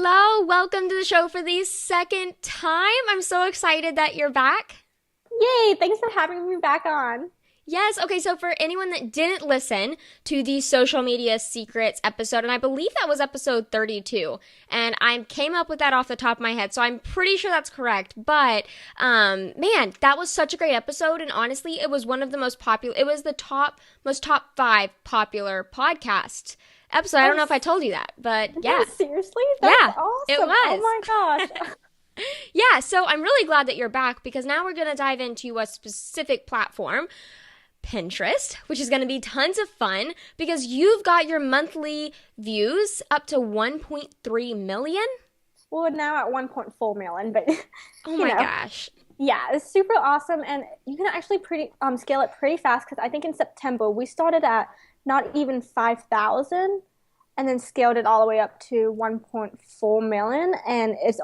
Hello, welcome to the show for the second time. I'm so excited that you're back. Yay! Thanks for having me back on. Yes, okay, so for anyone that didn't listen to the social media secrets episode, and I believe that was episode 32, and I came up with that off the top of my head, so I'm pretty sure that's correct, but man, that was such a great episode, and honestly, it was one of the most popular, it was the top 5 popular podcast episode. I don't know if I told you that, but yeah. Seriously? Yeah, That's it awesome. was. Oh my gosh. Yeah, so I'm really glad that you're back because now we're going to dive into a specific platform, Pinterest, which is going to be tons of fun because you've got your monthly views up to 1.3 million. Well, now at 1.4 million, but Oh you my know, gosh. yeah, it's super awesome, and you can actually pretty scale it pretty fast because I think in September we started at not even 5,000, and then scaled it all the way up to 1.4 million, and it's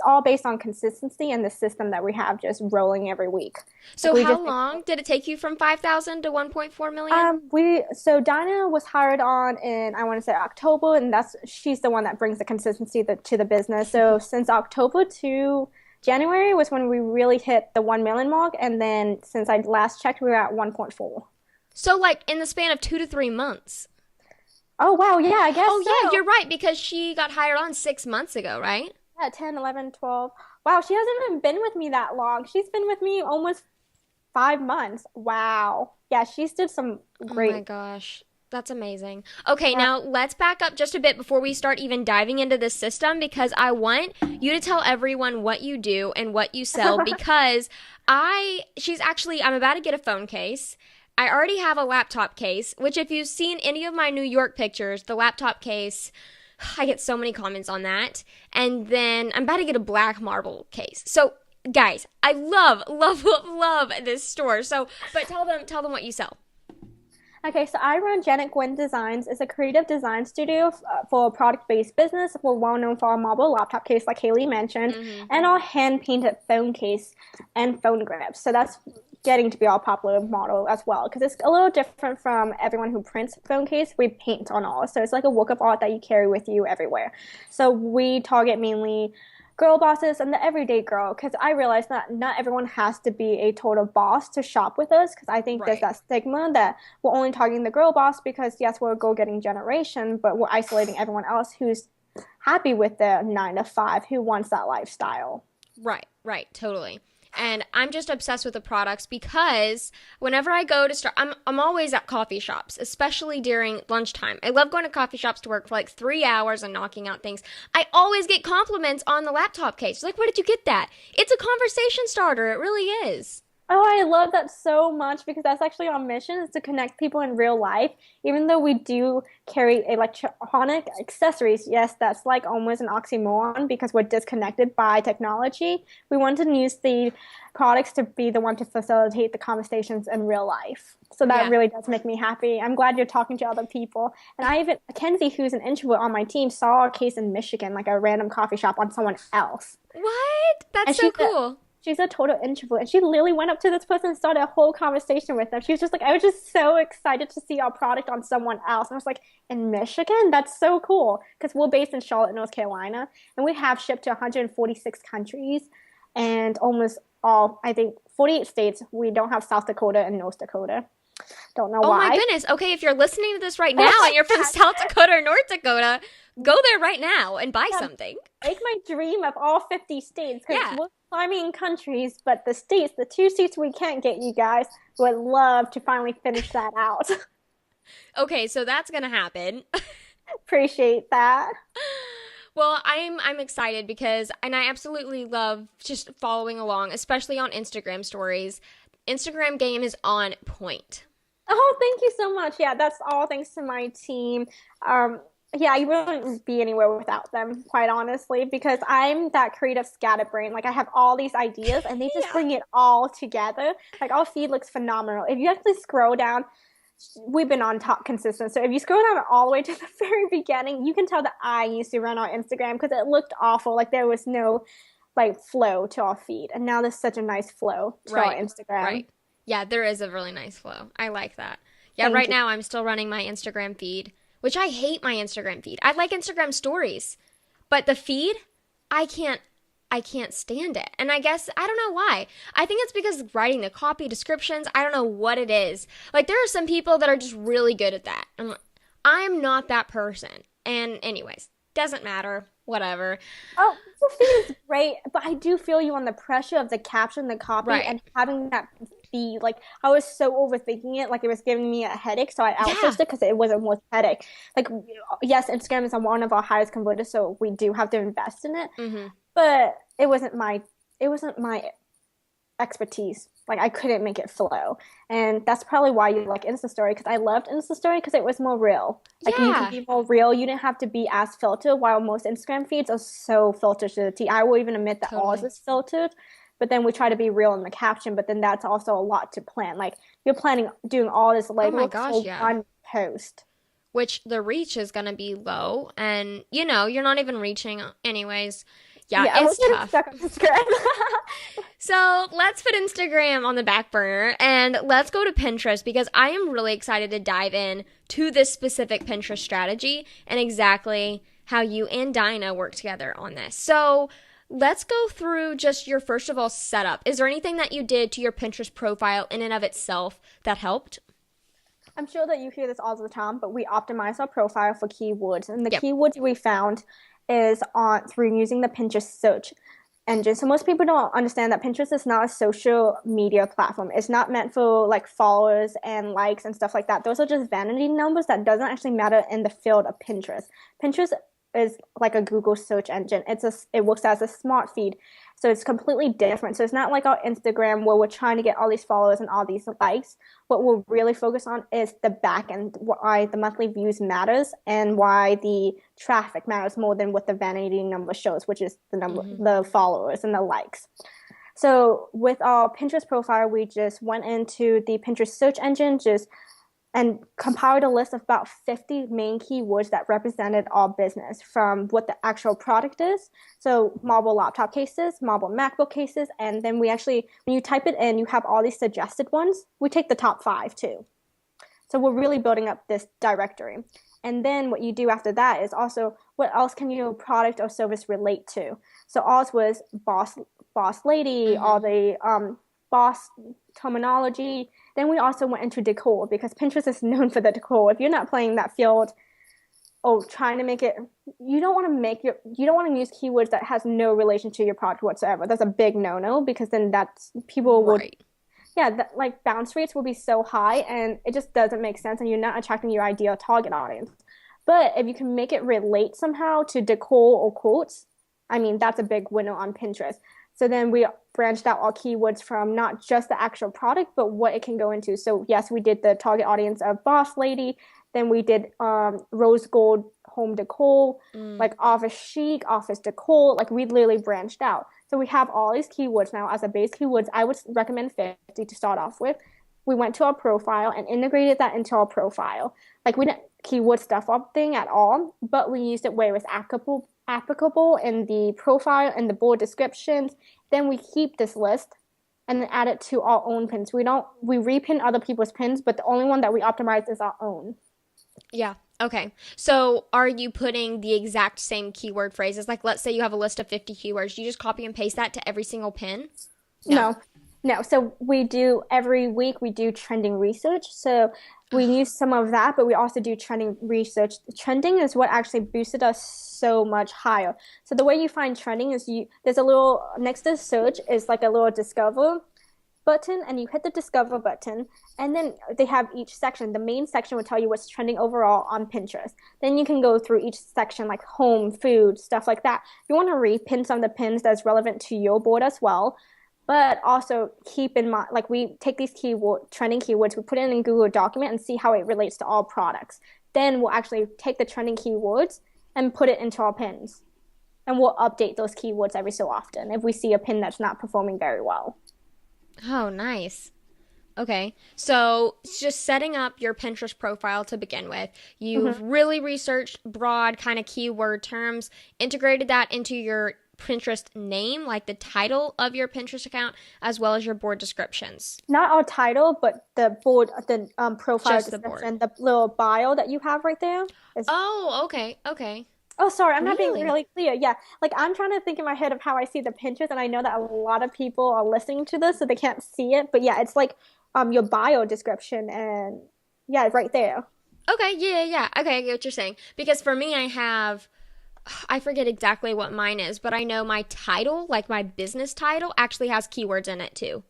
all based on consistency and the system that we have just rolling every week. Like So we how just long did it take you from 5,000 to 1.4 million? we so Dinah was hired on in I want to say October, and she's the one that brings the consistency to the business. So since October to January was when we really hit the 1 million mark, and then since I last checked, we were at 1.4. So like in the span of 2 to 3 months. Oh wow, yeah, I guess Oh yeah, so. you're right because she got hired on 6 months ago, right? Yeah, 10, 11, 12. Wow, she hasn't even been with me that long. She's been with me almost 5 months. Wow. Yeah, she's did some Oh my great. gosh. That's amazing. Okay, Yeah. now let's back up just a bit before we start even diving into this system because I want you to tell everyone what you do and what you sell because I'm about to get a phone case. I already have a laptop case, which if you've seen any of my New York pictures, the laptop case, I get so many comments on that. And then I'm about to get a black marble case. So, guys, I love, love, love, love this store. So, but tell them what you sell. Okay, so I run Janet Gwynn Designs. It's a creative design studio for a product-based business. We're well known for our marble laptop case, like Haley mentioned, Mm-hmm. and our hand-painted phone case and phone grips. So that's getting to be our popular model as well, because it's a little different from everyone who prints phone case. We paint on ours, so it's like a work of art that you carry with you everywhere. So we target mainly girl bosses and the everyday girl because I realize that not everyone has to be a total boss to shop with us because I think there's Right. that stigma that we're only targeting the girl boss because yes, we're a go-getting generation, but we're isolating everyone else who's happy with their 9 to 5, who wants that lifestyle. Right, right, totally. And I'm just obsessed with the products because whenever I go to start, I'm always at coffee shops, especially during lunchtime. I love going to coffee shops to work for like 3 hours and knocking out things. I always get compliments on the laptop case. Like, where did you get that? It's a conversation starter. It really is. Oh, I love that so much because that's actually our mission is to connect people in real life. Even though we do carry electronic accessories, yes, that's like almost an oxymoron because we're disconnected by technology. We want to use the products to be the one to facilitate the conversations in real life. So that Yeah. really does make me happy. I'm glad you're talking to other people. And I even, Kenzie, who's an introvert on my team, saw a case in Michigan, like a random coffee shop on someone else. What? That's And so cool. she's a total introvert, and she literally went up to this person and started a whole conversation with them. She was just like, I was just so excited to see our product on someone else. And I was like, in Michigan? That's so cool. Because we're based in Charlotte, North Carolina, and we have shipped to 146 countries and almost all, I think, 48 states. We don't have South Dakota and North Dakota. Don't know Oh my why. goodness. Okay, if you're listening to this right now and you're from South Dakota or North Dakota, go there right now and buy Yeah, something. make my dream of all 50 states because Yeah. we're climbing countries, but the states, the 2 states we can't get, you guys, would love to finally finish that out. Okay, so that's gonna happen. Appreciate that. Well, I'm excited because and I absolutely love just following along, especially on Instagram stories. Instagram game is on point. Oh, thank you so much. Yeah, that's all thanks to my team. Um, yeah, I wouldn't be anywhere without them, quite honestly, because I'm that creative scatterbrain. Like I have all these ideas and they just Yeah. bring it all together. Like our feed looks phenomenal. If you actually scroll down, we've been on top consistent. So if you scroll down all the way to the very beginning, you can tell that I used to run our Instagram because it looked awful. Like there was no like flow to our feed. And now there's such a nice flow to our Right. Instagram. Right. Yeah, there is a really nice flow. I like that. Yeah, Thank right you. now I'm still running my Instagram feed, which I hate my Instagram feed. I like Instagram stories, But the feed, I can't I can't stand it. And I guess I don't know why. I think it's because writing the copy descriptions, I don't know what it is. Like there are some people that are just really good at that. I'm not that person. And anyways, doesn't matter. Whatever. Oh, the feed is great, but I do feel you on the pressure of the caption, the copy, Right. and having that feed. Like I was so overthinking it, like it was giving me a headache, so I Yeah. outsourced it because it was a more headache. Like yes, Instagram is one of our highest converters, so we do have to invest in it. Mhm. But it wasn't my expertise. Like I couldn't make it flow. And that's probably why you like Insta Story because I loved Insta Story because it was more real. Like you could Yeah. be more real. You didn't have to be as filtered while most Instagram feeds are so filtered to the T. I will even admit that ours Totally. is filtered, but then we try to be real in the caption, but then that's also a lot to plan. Like you're planning doing all this Oh my legwork gosh, for yeah. one post. Which the reach is going to be low and you're not even reaching anyways. Yeah, Yeah, we're it's getting tough. stuck on Instagram. So let's put Instagram on the back burner and let's go to Pinterest because I am really excited to dive in to this specific Pinterest strategy and exactly how you and Dinah work together on this. So let's go through just your first of all setup. Is there anything that you did to your Pinterest profile in and of itself that helped? I'm sure that you hear this all the time, but we optimize our profile for keywords. And the Yep. keywords we found is on through using the Pinterest search engine. So most people don't understand that Pinterest is not a social media platform. It's not meant for like followers and likes and stuff like that. Those are just vanity numbers that doesn't actually matter in the field of Pinterest. Pinterest is like a Google search engine. It works as a smart feed. So it's completely different. So it's not like our Instagram where we're trying to get all these followers and all these likes. What we're really focused on is the back end, why the monthly views matters and why the traffic matters more than what the vanity number shows, which is the number, Mm-hmm. the followers and the likes. So with our Pinterest profile, we just went into the Pinterest search engine, just and compiled a list of about 50 main keywords that represented our business from what the actual product is. So marble laptop cases, marble MacBook cases, and then we actually, when you type it in, you have all these suggested ones. We take the top five too. So we're really building up this directory. And then what you do after that is also what else can your product or service relate to? So ours was boss lady, all Mm-hmm. the boss terminology. Then we also went into decor because Pinterest is known for the decor. If you're not playing that field or trying to make it, you don't want to use keywords that has no relation to your product whatsoever. That's a big no-no because then that's people would Right. yeah, like bounce rates will be so high and it just doesn't make sense and you're not attracting your ideal target audience. But if you can make it relate somehow to decor or quotes, I mean, that's a big winner on Pinterest. So then we branched out our keywords from not just the actual product, but what it can go into. So yes, we did the target audience of boss lady. Then we did rose gold home decor, Mm. like office chic, office decor. Like we literally branched out. So we have all these keywords now as a base keywords. I would recommend 50 to start off with. We went to our profile and integrated that into our profile. Like we didn't keyword stuff up thing at all, but we used it where it was applicable in the profile and the board descriptions. Then we keep this list and then add it to our own pins. We repin other people's pins, but the only one that we optimize is our own. Yeah. Okay. So are you putting the exact same keyword phrases? Like, let's say you have a list of 50 keywords. You just copy and paste that to every single pin? No. No, no. So we do every week we do trending research. So we use some of that, but we also do trending research. Trending is what actually boosted us so much higher. So the way you find trending is there's a little next to search is like a little discover button and you hit the discover button and then they have each section. The main section will tell you what's trending overall on Pinterest. Then you can go through each section like home, food, stuff like that. You want to repin some of the pins that's relevant to your board as well. But also keep in mind, like we take these trending keywords, we put it in Google document and see how it relates to all products. Then we'll actually take the trending keywords and put it into our pins. And we'll update those keywords every so often if we see a pin that's not performing very well. Oh, nice. Okay. So it's just setting up your Pinterest profile to begin with. You've Mm-hmm. really researched broad kind of keyword terms, integrated that into your Pinterest name, like the title of your Pinterest account, as well as your board descriptions. Not our title, but the board, the profile Just the board. description, the little bio that you have right there is Oh, okay. Okay. Oh, sorry, I'm not being Really? really clear. Yeah, like I'm trying to think in my head of how I see the Pinterest, and I know that a lot of people are listening to this, so they can't see it. But yeah, it's like your bio description, and yeah, it's right there. Okay, yeah, yeah, yeah. Okay, I get what you're saying. Because for me, I forget exactly what mine is, but I know my title, like my business title, actually has keywords in it too.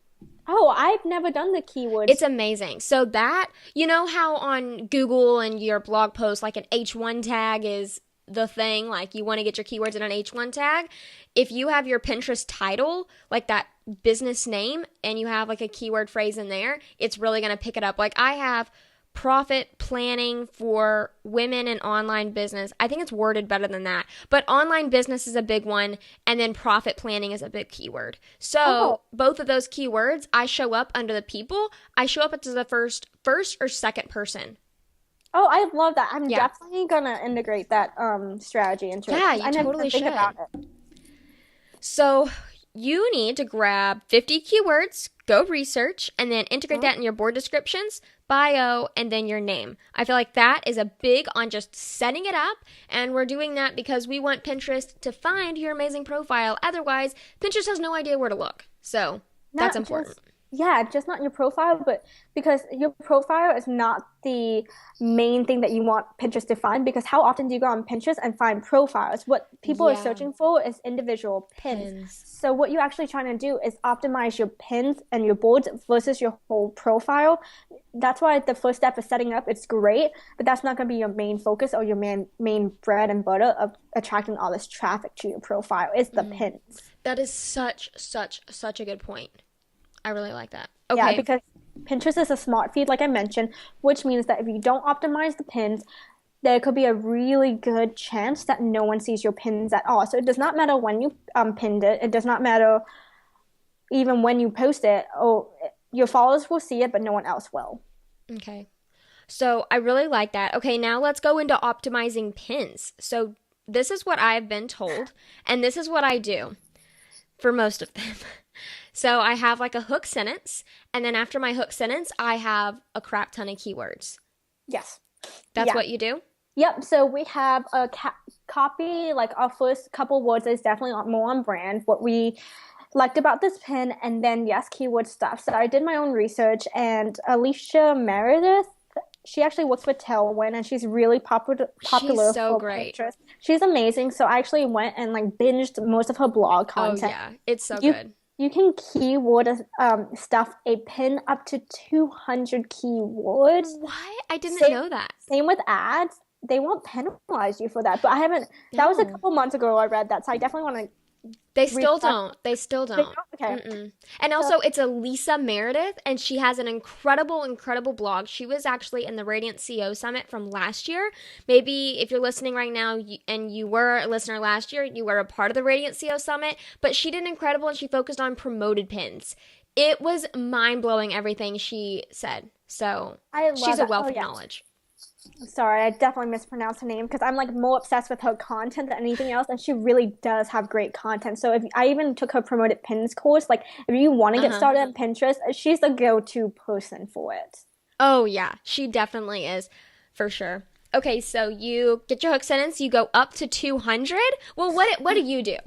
Oh, I've never done the It's keywords. amazing. So that, you know how on Google and your blog post, like an H1 tag is the thing, like you want to get your keywords in an H1 tag. If you have your Pinterest title, like that business name, and you have like a keyword phrase in there, it's really going to pick it up. Like I have profit planning for women in online business. I think it's worded better than that. But online business is a big one, and then profit planning is a big keyword. So Oh, both of those keywords, I show up under the people. I show up as the first or second person. oh, I love that. I'm Yeah. definitely gonna integrate that strategy into it Yeah, because you I never even totally think about should. it. So you need to grab 50 keywords, go research, and then integrate Mhm. that in your board descriptions, bio, and then your name. I feel like that is a big on just setting it up, and we're doing that because we want Pinterest to find your amazing profile. Otherwise, Pinterest has no idea where to look. So that's Not important. just, yeah, just not your profile, but because your profile is not the main thing that you want Pinterest to find. Because how often do you go on Pinterest and find profiles? What people are Yeah, searching for is individual pins. pins. So what you're actually trying to do is optimize your pins and your boards versus your whole profile. That's why the first step is setting up. It's great, but that's not going to be your main focus or your main bread and butter of attracting all this traffic to your profile. It's the Mm. pins. That is such a good point. I really like that. Yeah, Okay. because Pinterest is a smart feed, like I mentioned, which means that if you don't optimize the pins, there could be a really good chance that no one sees your pins at all. So it does not matter when you pinned it. It does not matter even when you post it. Oh, your followers will see it, but no one else will. Okay. So I really like that. Okay, now let's go into optimizing pins. So this is what I've been told, and this is what I do for most of them. So I have like a hook sentence, and then after my hook sentence, I have a crap ton of keywords. Yes. That's Yeah. what you do? Yep. So we have a copy, like our first couple words is definitely more on brand. What we liked about this pin, and then yes, keyword stuff. So I did my own research, and Alicia Meredith, she actually works for Tailwind, and she's really She's popular so for great. Pinterest. She's amazing. So I actually went and like binged most of her blog Oh, content. yeah, it's so You good. you can keyword stuff a pin up to 200 keywords. What? I didn't Same know that. same with ads. They won't penalize you for that. But I haven't. That was a No. couple months ago I read that, so I definitely want to They read still that. don't. They still They don't. don't? Okay. Mm-mm. And So also, it's a Lisa Meredith, and she has an incredible blog. She was actually in the Radiant CEO Summit from last year. Maybe if you're listening right now and you were a listener last year, you were a part of the Radiant CEO Summit, but she did incredible and she focused on promoted pins. It was mind blowing everything she said. So I she's love a that. wealth Oh of yeah. knowledge. Sorry, I definitely mispronounced her name because I'm like more obsessed with her content than anything else, and she really does have great content. So if I even took her promoted pins course, like if you want to Uh get huh. started on Pinterest, she's the go-to person for it. Oh, yeah, she definitely is for sure. Okay, so you get your hook sentence, you go up to 200. Well, what do you do?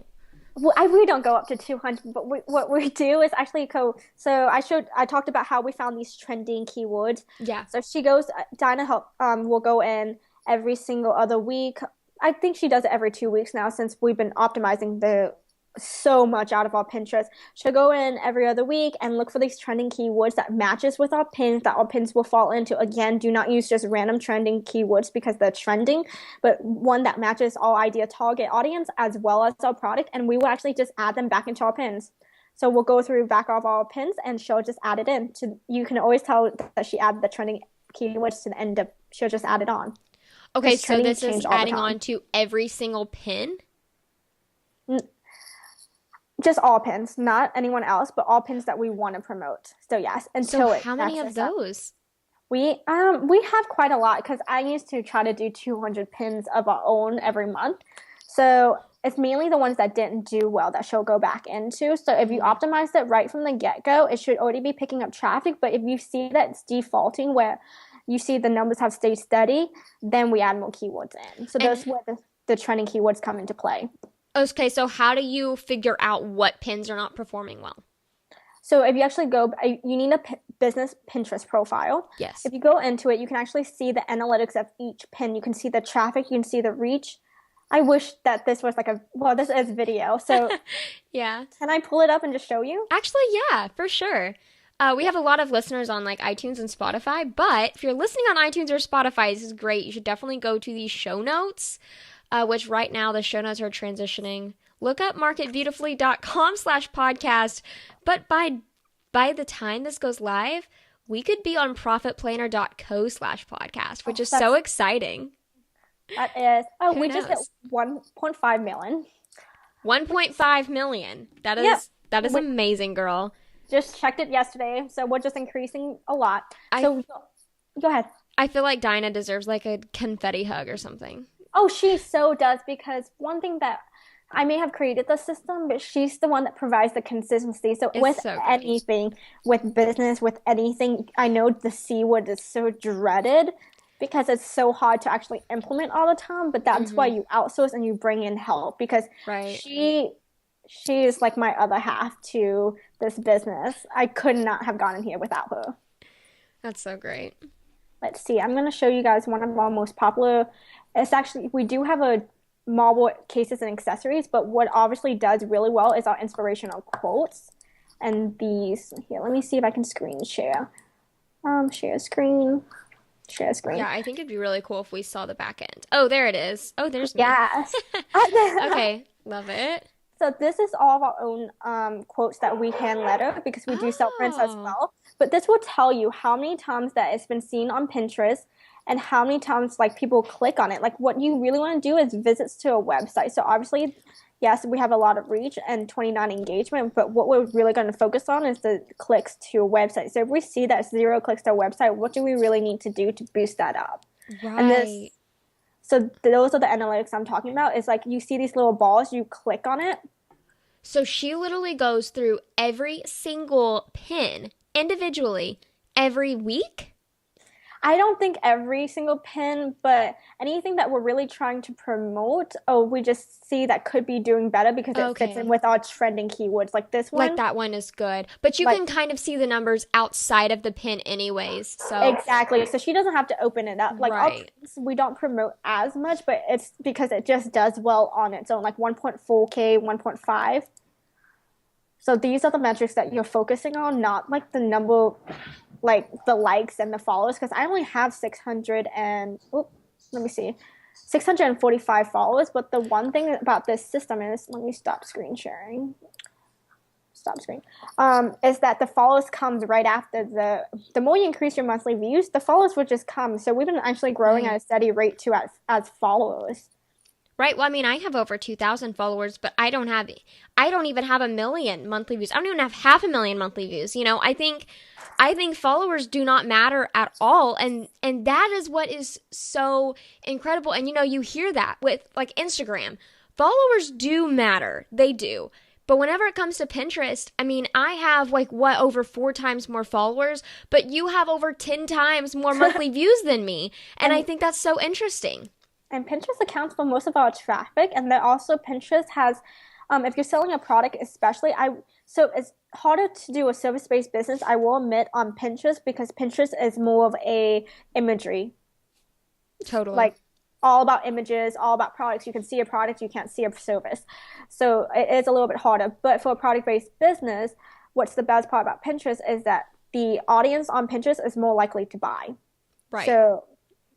Well, we don't go up to 200, but what we do is actually go. So I talked about how we found these trending keywords. Yeah. So she goes, Dinah help, will go in every single other week. I think she does it every 2 weeks now since we've been optimizing the so much out of our Pinterest. She'll go in every other week and look for these trending keywords that matches with our pins that our pins will fall into. Again, do not use just random trending keywords because they're trending, but one that matches our ideal target audience as well as our product, and we will actually just add them back into our pins. So we'll go through back of our pins and she'll just add it in. To you can always tell that she added the trending keywords to the end of she'll just add it on. Okay, Because so trending this is change all the adding on time. to every single pin. Just all pins, not anyone else, but all pins that we want to promote. So yes, So until it how many of matches up. those? We have quite a lot because I used to try to do 200 pins of our own every month. So it's mainly the ones that didn't do well that she'll go back into. So if you Mm. optimize it right from the get-go, it should already be picking up traffic. But if you see that it's defaulting where you see the numbers have stayed steady, then we add more keywords in. So And that's where the the trending keywords come into play. Okay, so how do you figure out what pins are not performing well? So if you actually go, you need a business Pinterest profile. Yes. If you go into it, you can actually see the analytics of each pin. You can see the traffic, you can see the reach. I wish that this was well, this is video. So yeah. Can I pull it up and just show you? Actually, yeah, for sure. We have a lot of listeners on like iTunes and Spotify, but if you're listening on iTunes or Spotify, this is great. You should definitely go to the show notes, which right now the show notes are transitioning. Look up marketbeautifully.com/podcast. But by the time this goes live, we could be on profitplanner.co/podcast, which is so exciting. That is. Oh, we just hit 1.5 million. 1.5 million. That is amazing, girl. Just checked it yesterday, so we're just increasing a lot. So go ahead. I feel like Dinah deserves like a confetti hug or something. Oh, she so does, because one thing that I may have created the system, but she's the one that provides the consistency. So anything, with business, with anything, I know the C word is so dreaded because it's so hard to actually implement all the time, but that's why you outsource and you bring in help, because she is like my other half to this business. I could not have gotten here without her. That's so great. Let's see. I'm going to show you guys one of our most popular. It's actually, we do have a marble cases and accessories, but what obviously does really well is our inspirational quotes. And these here, let me see if I can screen share. Share screen. Yeah, I think it'd be really cool if we saw the back end. Oh, there it is. Oh, there's me. Yes. Okay, love it. So this is all of our own quotes that we hand letter, because we do sell prints as well. But this will tell you how many times that it's been seen on Pinterest and how many times like people click on it. Like what you really want to do is visits to a website. So obviously, yes, we have a lot of reach and 29 engagement, but what we're really going to focus on is the clicks to a website. So if we see that 0 clicks to a website, what do we really need to do to boost that up? Right. So those are the analytics I'm talking about. It's like you see these little balls, you click on it. So she literally goes through every single pin individually every week? I don't think every single pin, but anything that we're really trying to promote, we just see that could be doing better because it fits in with our trending keywords. Like this one. Like that one is good. But you can kind of see the numbers outside of the pin anyways. So exactly. So she doesn't have to open it up. Like we don't promote as much, but it's because it just does well on its own. Like 1.4K, 1.5. So these are the metrics that you're focusing on, not like the number, like the likes and the followers, because I only have 645 followers. But the one thing about this system is, let me stop screen sharing. Is that the followers comes right after the more you increase your monthly views, the followers will just come. So we've been actually growing at a steady rate too as followers. Right. Well, I mean, I have over 2,000 followers, but I don't even have 1 million monthly views. I don't even have 500,000 monthly views. You know, I think followers do not matter at all. And that is what is so incredible. And, you know, you hear that with like Instagram. Followers do matter. They do. But whenever it comes to Pinterest, I mean, I have over 4 times more followers, but you have over 10 times more monthly views than me. And I think that's so interesting. And Pinterest accounts for most of our traffic. And then also Pinterest has, if you're selling a product especially, so it's harder to do a service-based business, I will admit, on Pinterest, because Pinterest is more of a imagery. Totally. Like all about images, all about products. You can see a product, you can't see a service. So it is a little bit harder. But for a product-based business, what's the best part about Pinterest is that the audience on Pinterest is more likely to buy. Right. So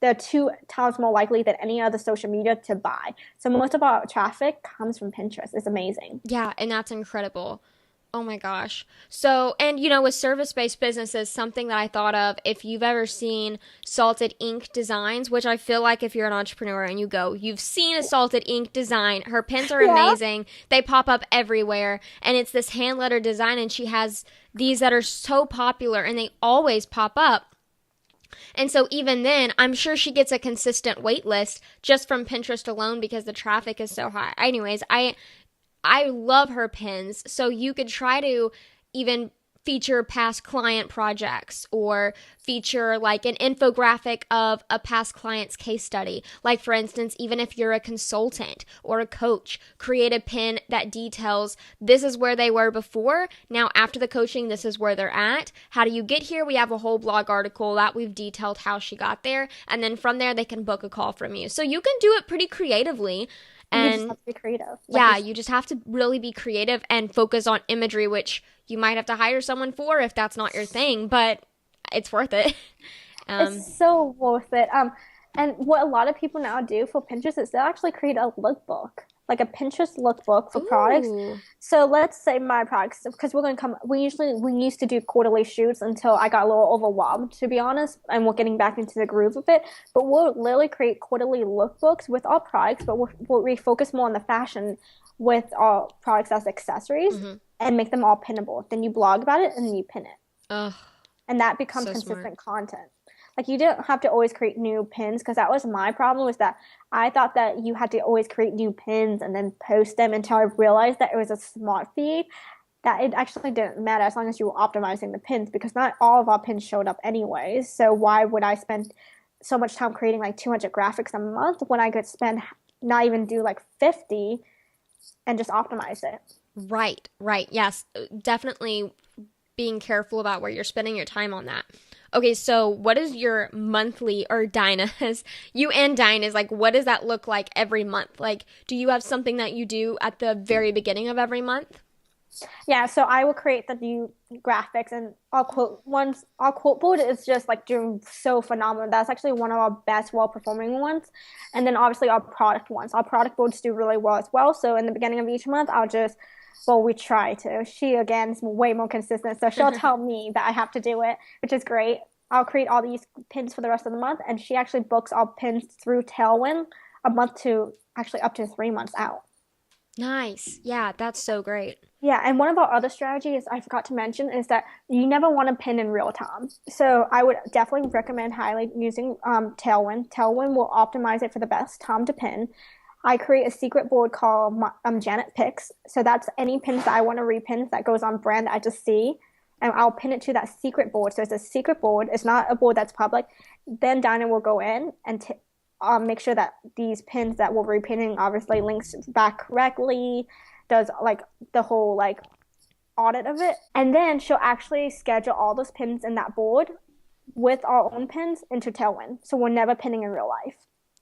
they're 2 times more likely than any other social media to buy. So most of our traffic comes from Pinterest. It's amazing. Yeah, and that's incredible. Oh my gosh. So, and you know, with service-based businesses, something that I thought of, if you've ever seen Salted Ink Designs, which I feel like if you're an entrepreneur and you've seen a Salted Ink design. Her pins are amazing. They pop up everywhere. And it's this hand letter design, and she has these that are so popular, and they always pop up. And so even then, I'm sure she gets a consistent wait list just from Pinterest alone because the traffic is so high. Anyways, I love her pins. So you could try to even feature past client projects or feature like an infographic of a past client's case study. Like, for instance, even if you're a consultant or a coach, create a pin that details this is where they were before. Now, after the coaching, this is where they're at. How do you get here? We have a whole blog article that we've detailed how she got there. And then from there, they can book a call from you. So you can do it pretty creatively. And you just have to be creative. Yeah, you just have to really be creative and focus on imagery, which you might have to hire someone for if that's not your thing, but it's worth it. It's so worth it. And what a lot of people now do for Pinterest is they'll actually create a lookbook, like a Pinterest lookbook for products. So let's say my products, because we used to do quarterly shoots until I got a little overwhelmed, to be honest, and we're getting back into the groove of it. But we'll literally create quarterly lookbooks with our products, but we focus more on the fashion with our products as accessories and make them all pinnable. Then you blog about it and then you pin it. And that becomes consistent content. Like, you don't have to always create new pins, because that was my problem, was that I thought that you had to always create new pins and then post them, until I realized that it was a smart feed, that it actually didn't matter as long as you were optimizing the pins, because not all of our pins showed up anyways. So why would I spend so much time creating like 200 graphics a month when I could spend not even do like 50 and just optimize it? Right. Yes, definitely being careful about where you're spending your time on that. Okay, so what is your monthly, or Dinah's, you and Dinah's, like, what does that look like every month? Like, do you have something that you do at the very beginning of every month? Yeah, so I will create the new graphics, and our quote board is just like doing so phenomenal. That's actually one of our best, well-performing ones. And then obviously our product ones. Our product boards do really well as well. So in the beginning of each month, we try to. She, again, is way more consistent, so she'll tell me that I have to do it, which is great. I'll create all these pins for the rest of the month, and she actually books all pins through Tailwind a month to actually up to 3 months out. Nice. Yeah, that's so great. Yeah, and one of our other strategies I forgot to mention is that you never want to pin in real time. So I would definitely recommend highly using Tailwind. Tailwind will optimize it for the best time to pin. I create a secret board called Janet Picks. So that's any pins that I want to repin that goes on brand that I just see. And I'll pin it to that secret board. So it's a secret board. It's not a board that's public. Then Dinah will go in and make sure that these pins that we're repinning obviously links back correctly, does like the whole like audit of it. And then she'll actually schedule all those pins in that board with our own pins into Tailwind. So we're never pinning in real life.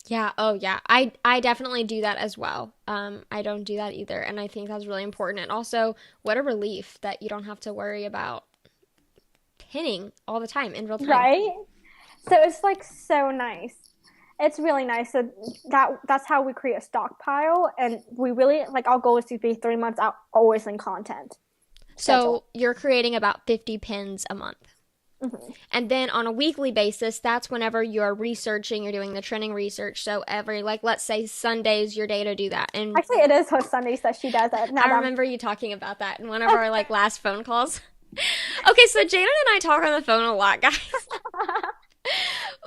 Yeah. Oh, yeah. I definitely do that as well. I don't do that either. And I think that's really important. And also, what a relief that you don't have to worry about pinning all the time in real time. Right? So it's like so nice. It's really nice. So that's how we create a stockpile. And we really, like, our goal is to be 3 months out always in content. So you're creating about 50 pins a month. And then on a weekly basis, that's whenever you're researching, you're doing the trending research. So every, like, let's say Sunday's your day to do that. And actually, it is her Sundays that she does that. I remember you talking about that in one of our, like, last phone calls. Okay, so Janet and I talk on the phone a lot, guys.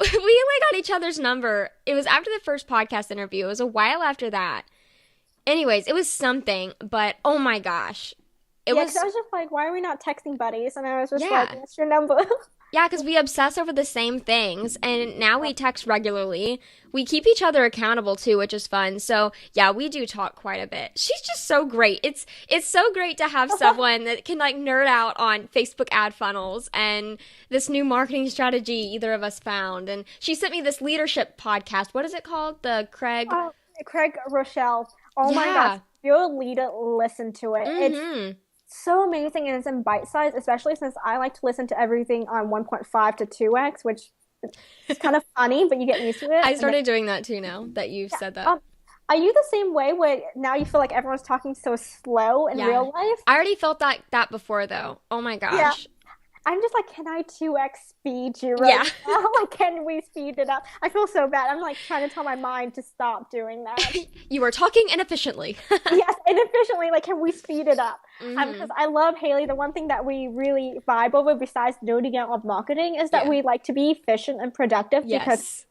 We, like, got each other's number. It was after the first podcast interview. It was a while after that. Anyways, it was something, but oh my gosh. I was just like, why are we not texting buddies? And I was just like, what's your number? Yeah, because we obsess over the same things, and now we text regularly. We keep each other accountable, too, which is fun. So, yeah, we do talk quite a bit. She's just so great. It's so great to have someone that can, like, nerd out on Facebook ad funnels and this new marketing strategy either of us found. And she sent me this leadership podcast. What is it called? The Craig Rochelle. Oh, my gosh. If you're a leader, listen to it. It's so amazing, and it's in bite size, especially since I like to listen to everything on 1.5 to 2x, which is kind of funny, but you get used to it. I started doing that too now that you've said that. Are you the same way where now you feel like everyone's talking so slow in real life? I already felt that before, though. Oh my gosh. Yeah. I'm just like, can I 2x speed you right now? Like, can we speed it up? I feel so bad. I'm like trying to tell my mind to stop doing that. You are talking inefficiently. Yes, inefficiently. Like, can we speed it up? Because I love Haley. The one thing that we really vibe over, besides nerding out of marketing, is that we like to be efficient and productive because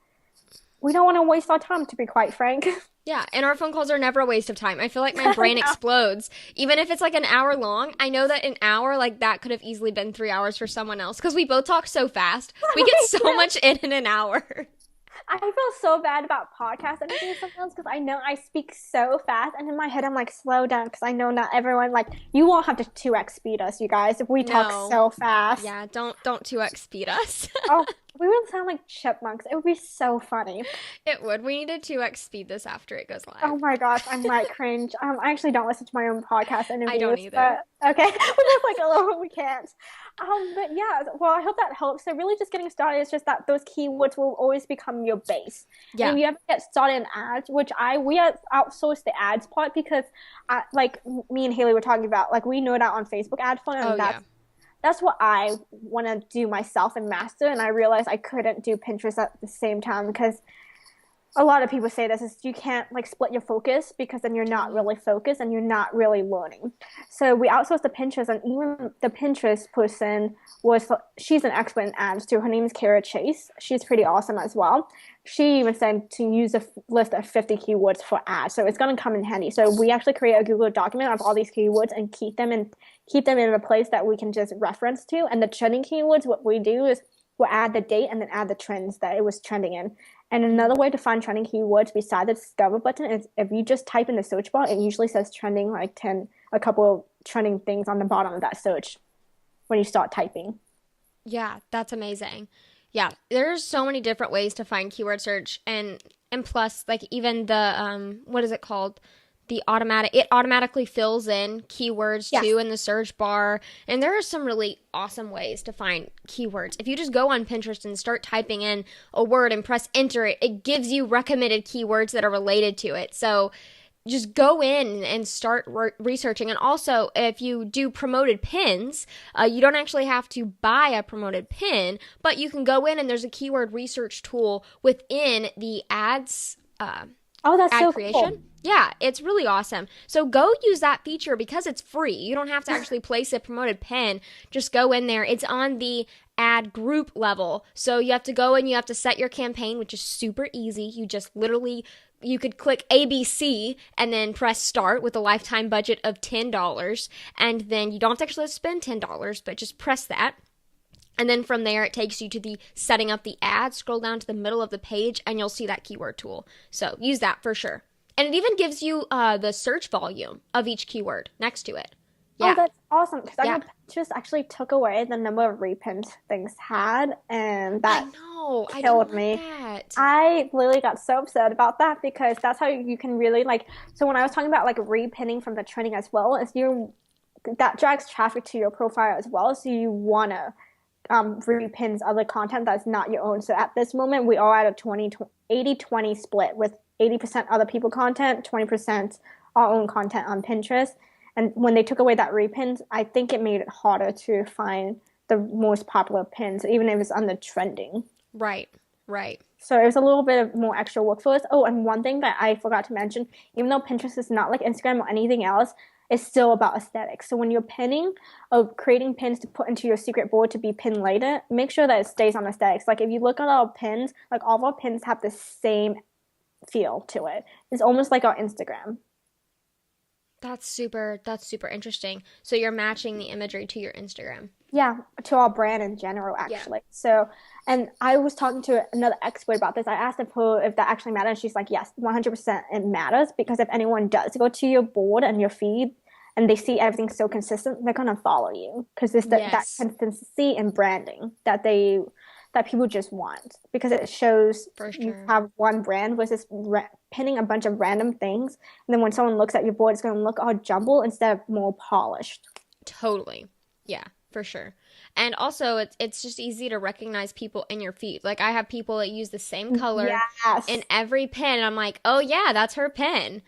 we don't want to waste our time, to be quite frank. Yeah, and our phone calls are never a waste of time. I feel like my brain No. explodes. Even if it's like an hour long, I know that an hour, like that could have easily been 3 hours for someone else because we both talk so fast. We get so much in an hour. I feel so bad about podcast editing sometimes because I know I speak so fast, and in my head I'm like, slow down because I know not everyone like you won't have to 2x speed us, you guys, if we talk No. so fast. Yeah, don't 2x speed us. Oh, we would sound like chipmunks. It would be so funny. It would. We need to 2x speed this after it goes live. Oh my gosh, I might cringe. I actually don't listen to my own podcast I don't interviews, either. but okay, we're just like, oh, we can't. But yeah, well, I hope that helps. So really, just getting started is just that those keywords will always become your base. And Yeah. if you ever get started in ads, which we outsourced the ads part because, like me and Haley were talking about, like we know that on Facebook ad fund, Oh, and yeah. that's what I want to do myself and master. And I realized I couldn't do Pinterest at the same time because a lot of people say this is you can't like split your focus because then you're not really focused and you're not really learning. So we outsourced the Pinterest, and even the Pinterest person she's an expert in ads too. Her name is Kara Chase. She's pretty awesome as well. She even said to use a list of 50 keywords for ads, so it's going to come in handy. So we actually create a Google document of all these keywords and keep them in a place that we can just reference to. And the trending keywords, what we do is we'll add the date and then add the trends that it was trending in. And another way to find trending keywords beside the discover button is if you just type in the search bar, it usually says trending like a couple of trending things on the bottom of that search when you start typing. Yeah, that's amazing. Yeah, there's so many different ways to find keyword search and plus like even the what is it called? It automatically fills in keywords Yes. too in the search bar. And there are some really awesome ways to find keywords. If you just go on Pinterest and start typing in a word and press enter, it gives you recommended keywords that are related to it. So just go in and start researching. And also, if you do promoted pins, you don't actually have to buy a promoted pin, but you can go in and there's a keyword research tool within the ads Oh, that's ad so creation. cool. Yeah, it's really awesome. So go use that feature because it's free. You don't have to actually place a promoted pin. Just go in there. It's on the ad group level. So you have to go and you have to set your campaign, which is super easy. You just literally you could click ABC and then press start with a lifetime budget of $10. And then you don't have to actually spend $10, but just press that. And then from there, it takes you to the setting up the ad. Scroll down to the middle of the page, and you'll see that keyword tool. So use that for sure. And it even gives you the search volume of each keyword next to it. Oh, Yeah. that's awesome because I Yeah. know Pinterest actually took away the number of repins things had, and I that know. I killed don't me. like that. I literally got so upset about that because that's how you can really like. So when I was talking about like repinning from the trending as well, is that drags traffic to your profile as well. So you wanna repins other content that's not your own. So at this moment, we are at a 80-20 split with 80% other people content, 20% our own content on Pinterest. And when they took away that repins, I think it made it harder to find the most popular pins, even if it's on the trending. Right. Right. So it was a little bit of more extra work for us. Oh, and one thing that I forgot to mention, even though Pinterest is not like Instagram or anything else, it's still about aesthetics. So when you're pinning or creating pins to put into your secret board to be pinned later, make sure that it stays on aesthetics. Like if you look at our pins, like all of our pins have the same feel to it. It's almost like our Instagram. That's super interesting. So you're matching the imagery to your Instagram. Yeah, to our brand in general, Yeah. actually. So, and I was talking to another expert about this. I asked her if that actually matters. She's like, yes, 100% it matters because if anyone does go to your board and your feed and they see everything so consistent, they're gonna follow you because it's that Yes. consistency and branding that people just want because it shows For you sure. have one brand versus pinning a bunch of random things. And then when someone looks at your board, it's gonna look all jumbled instead of more polished. Totally. Yeah, for sure. And also it's just easy to recognize people in your feed. Like I have people that use the same color Yes. in every pin. And I'm like, oh yeah, that's her pin.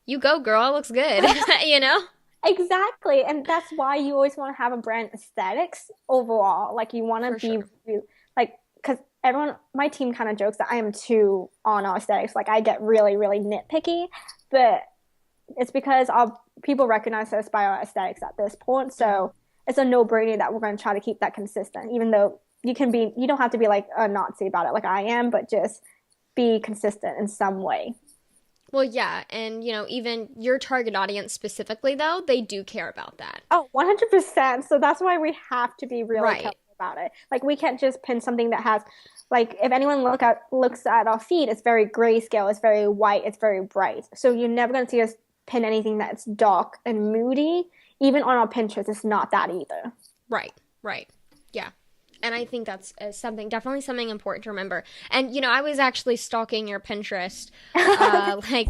You go, girl. It looks good. You know? Exactly. And that's why you always want to have a brand aesthetics overall. Like you want to For be sure. like, because my team kind of jokes that I am too on our aesthetics. Like I get really, really nitpicky, but it's because people recognize us by our aesthetics at this point. So it's a no-brainer that we're going to try to keep that consistent, even though you don't have to be like a Nazi about it like I am, but just be consistent in some way. Well, yeah, and even your target audience specifically, though, they do care about that. Oh, 100%. So that's why we have to be really Right. careful about it. Like we can't just pin something that has like if anyone looks at our feed, it's very grayscale, it's very white, it's very bright. So you're never gonna see us pin anything that's dark and moody. Even on our Pinterest, it's not that either. Right. Right. Yeah. And I think that's definitely something important to remember. And, I was actually stalking your Pinterest, like,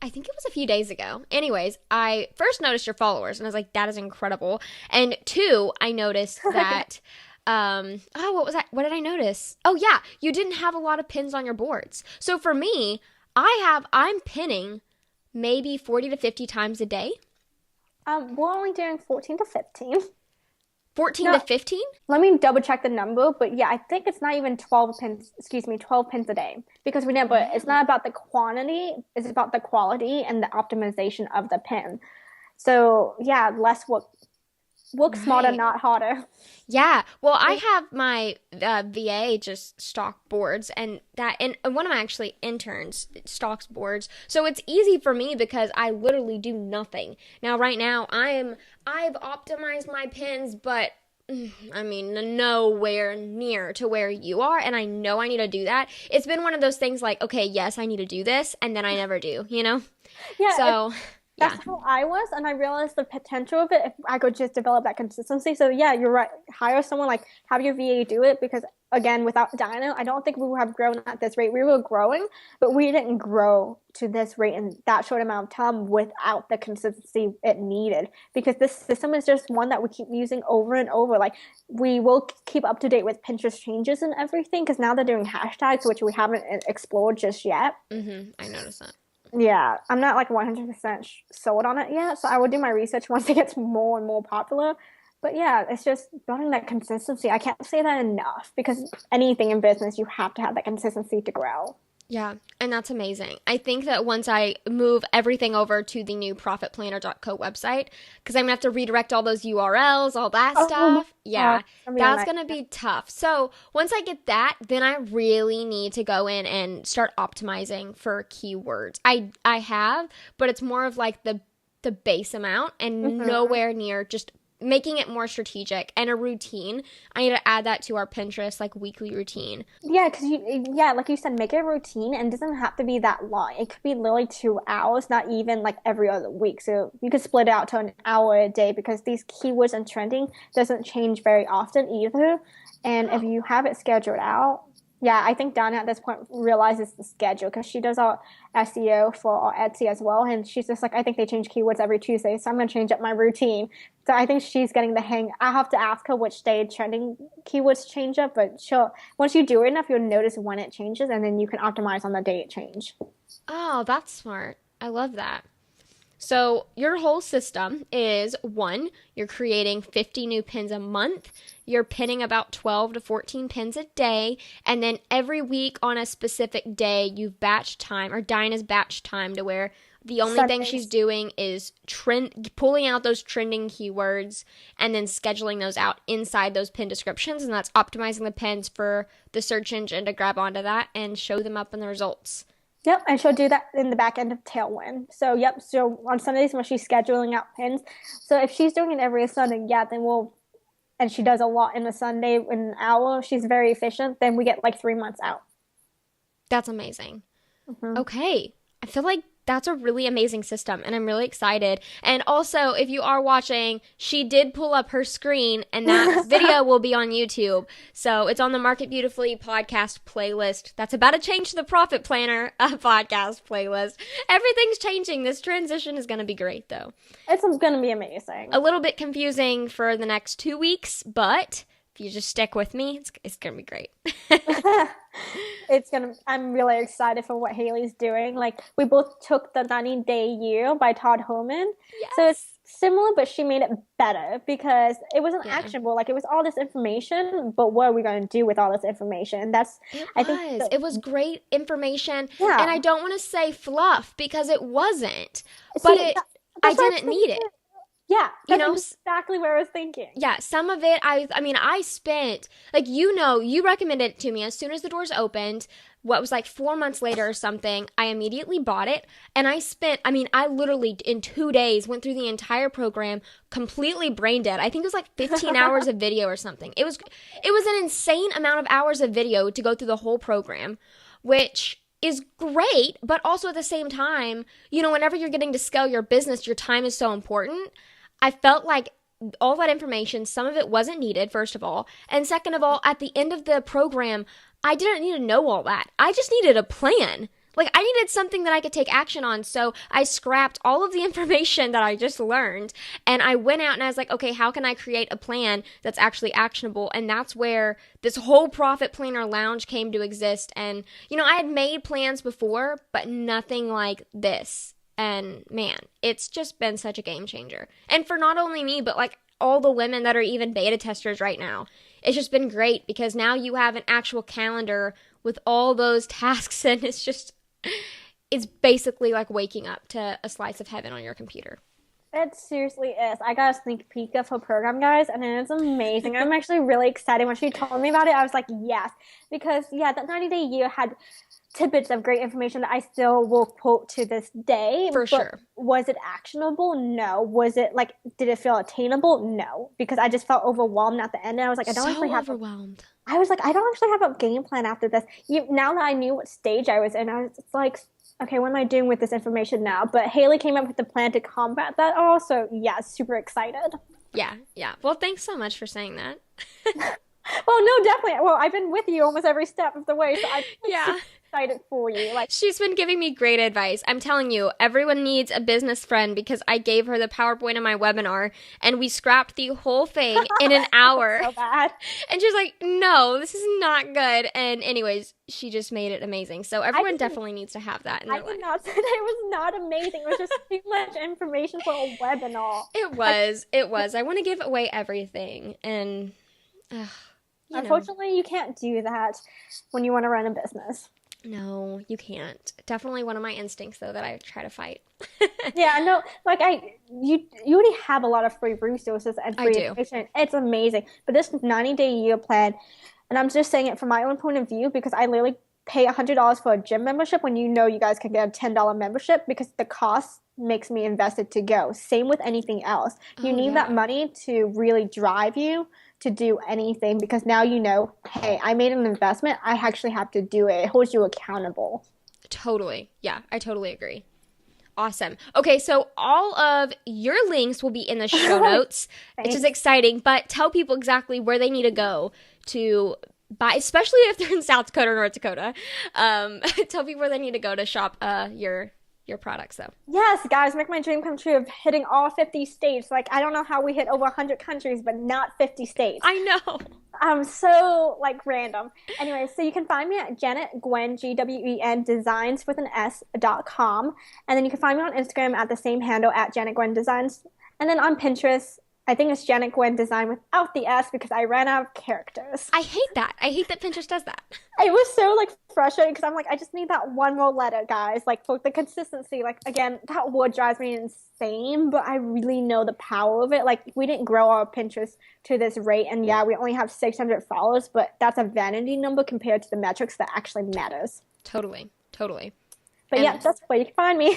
I think it was a few days ago. Anyways, I first noticed your followers and I was like, that is incredible. And two, I noticed that, what was that? What did I notice? Oh, yeah, you didn't have a lot of pins on your boards. So for me, I'm pinning maybe 40 to 50 times a day. We're only doing 14 to 15. 14 No, to 15? let me double check the number, but yeah, I think it's not even 12 pins, excuse me, 12 pins a day because we never, it's not about the quantity, it's about the quality and the optimization of the pin. So yeah, less work smarter, Right. not harder. Yeah. Well, I have my VA just stock boards, and one of my actually interns stocks boards. So it's easy for me because I literally do nothing. Now, right now, I've optimized my pins, but I mean, nowhere near to where you are, and I know I need to do that. It's been one of those things like, okay, yes, I need to do this, and then I never do, you know? Yeah, So, yeah. that's how I was, and I realized the potential of it if I could just develop that consistency. So yeah, you're right. Hire someone like have your VA do it because again, without Dino, I don't think we would have grown at this rate. We were growing, but we didn't grow to this rate in that short amount of time without the consistency it needed. Because this system is just one that we keep using over and over. Like we will keep up to date with Pinterest changes and everything because now they're doing hashtags, which we haven't explored just yet. I noticed that. Yeah, I'm not like 100% sold on it yet, so I will do my research once it gets more and more popular. But yeah, it's just building that consistency. I can't say that enough because anything in business, you have to have that consistency to grow. Yeah, and that's amazing. I think that once I move everything over to the new profitplanner.co website, because I'm going to have to redirect all those URLs, all that Oh, stuff. Yeah, that's nice. going to be tough. So once I get that, then I really need to go in and start optimizing for keywords. I have, but it's more of like the base amount and Mhm. nowhere near just making it more strategic and a routine. I need to add that to our Pinterest like weekly routine. Yeah, because yeah, like you said, make it a routine and it doesn't have to be that long. It could be literally 2 hours, not even like every other week. So you could split it out to an hour a day because these keywords and trending doesn't change very often either. And if Oh, you have it scheduled out, yeah, I think Donna at this point realizes the schedule because she does our SEO for our Etsy as well. And she's just like, I think they change keywords every Tuesday, so I'm going to change up my routine. So I think she's getting the hang. I have to ask her which day trending keywords change up, but she'll once you do it enough, you'll notice when it changes, and then you can optimize on the day it change. oh, that's smart. I love that. So, your whole system is one, you're creating 50 new pins a month, you're pinning about 12 to 14 pins a day, and then every week on a specific day, you've batch time, or Dinah's batch time, to where the only thing she's Sundays. doing is pulling out those trending keywords and then scheduling those out inside those pin descriptions, and that's optimizing the pins for the search engine to grab onto that and show them up in the results. Yep, and she'll do that in the back end of Tailwind. So, yep, so on Sundays when she's scheduling out pins. So if she's doing it every Sunday, yeah, then and she does a lot in a Sunday in an hour, she's very efficient, then we get like 3 months out. That's amazing. Hmm. Okay. I feel like that's a really amazing system and I'm really excited. And also, if you are watching, she did pull up her screen and that video will be on YouTube. So it's on the Market Beautifully podcast playlist. That's about to change to the Profit Planner podcast playlist. Everything's changing. This transition is going to be great though. It's going to be amazing. A little bit confusing for the next 2 weeks, but if you just stick with me, it's going to be great. I'm really excited for what Haley's doing. Like, we both took the 90-Day Year by Todd Herman. So Yes. it's similar, but she made it better because it wasn't Yeah. actionable. Like, it was all this information, but what are we going to do with all this information? And that's, It I think, was. It was great information. And I yeah. don't want to say fluff because it wasn't. But See, I that's why I didn't think need it. Yeah, You that's know, exactly what I was thinking. yeah, some of it, I mean, I spent, like, you recommended it to me as soon as the doors opened. What was like 4 months later or something, I immediately bought it. And I mean, I literally in 2 days went through the entire program completely brain dead. I think it was like 15 hours of video or something. It was an insane amount of hours of video to go through the whole program, which is great, but also at the same time, whenever you're getting to scale your business, your time is so important. I felt like all that information, some of it wasn't needed, first of all. And second of all, at the end of the program, I didn't need to know all that. I just needed a plan. Like, I needed something that I could take action on. So I scrapped all of the information that I just learned. And I went out and I was like, okay, how can I create a plan that's actually actionable? And that's where this whole Profit Planner Lounge came to exist. And, I had made plans before, but nothing like this. And man, it's just been such a game changer. And for not only me, but like all the women that are even beta testers right now. It's just been great because now you have an actual calendar with all those tasks, and it's basically like waking up to a slice of heaven on your computer. It seriously is. I got a sneak peek of her program, guys, and it's amazing. I'm actually really excited. When she told me about it, I was like, yes. Because, yeah, that 90-day year had tidbits of great information that I still will quote to this day. For sure. Was it actionable? No. Was it, like, did it feel attainable? No. Because I just felt overwhelmed at the end, and I was like, I don't actually have overwhelmed. I was like, I don't actually have a game plan after this. Now that I knew what stage I was in, I was like, okay, what am I doing with this information now? But Haley came up with a plan to combat that all. So yeah, super excited. Yeah. Well, thanks so much for saying that. Well, no, definitely. Well, I've been with you almost every step of the way, so I'm yeah. excited for you. Like, she's been giving me great advice. I'm telling you, everyone needs a business friend because I gave her the PowerPoint of my webinar and we scrapped the whole thing in an hour. So bad. And she's like, no, this is not good. And anyways, she just made it amazing. So everyone definitely needs to have that in their life. I did not say that it was not amazing. It was just too much information for a webinar. It was. I want to give away everything. And unfortunately, you can't do that when you want to run a business. No, you can't. Definitely one of my instincts, though, that I try to fight. Yeah, no, like you already have a lot of free resources and free information. It's amazing. But this 90-day year plan, and I'm just saying it from my own point of view because I literally pay $100 for a gym membership when you guys can get a $10 membership because the cost makes me invested to go. Same with anything else. You need that money to really drive you to do anything because now hey, I made an investment. I actually have to do it. It holds you accountable. Totally. Yeah, I totally agree. Awesome. Okay, so all of your links will be in the show notes, which is exciting, but tell people exactly where they need to go to buy, especially if they're in South Dakota or North Dakota. Tell people where they need to go to shop your products, though. Yes, guys, make my dream come true of hitting all 50 states. Like, I don't know how we hit over 100 countries, but not 50 states. I know. So, like, random. Anyway, so you can find me at Janet Gwen, Gwen Designs with an S.com. And then you can find me on Instagram at the same handle at Janet Gwen Designs. And then on Pinterest, I think it's Janet Gwen Design without the S because I ran out of characters. I hate that. I hate that Pinterest does that. It was so, like, frustrating because I'm like, I just need that one more letter, guys. Like, for the consistency, like, again, that word drives me insane, but I really know the power of it. Like, we didn't grow our Pinterest to this rate, and yeah, we only have 600 followers, but that's a vanity number compared to the metrics that actually matters. Totally. But yeah, that's where you can find me.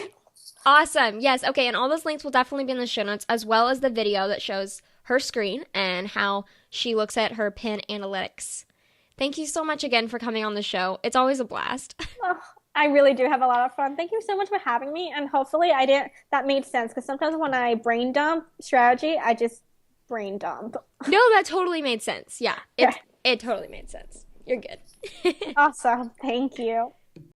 Awesome. Yes. Okay. And all those links will definitely be in the show notes, as well as the video that shows her screen and how she looks at her pin analytics. Thank you so much again for coming on the show. It's always a blast. Oh, I really do have a lot of fun. Thank you so much for having me. And hopefully that made sense because sometimes when I brain dump strategy, I just brain dump. No, that totally made sense. Yeah. It totally made sense. You're good. Awesome. Thank you.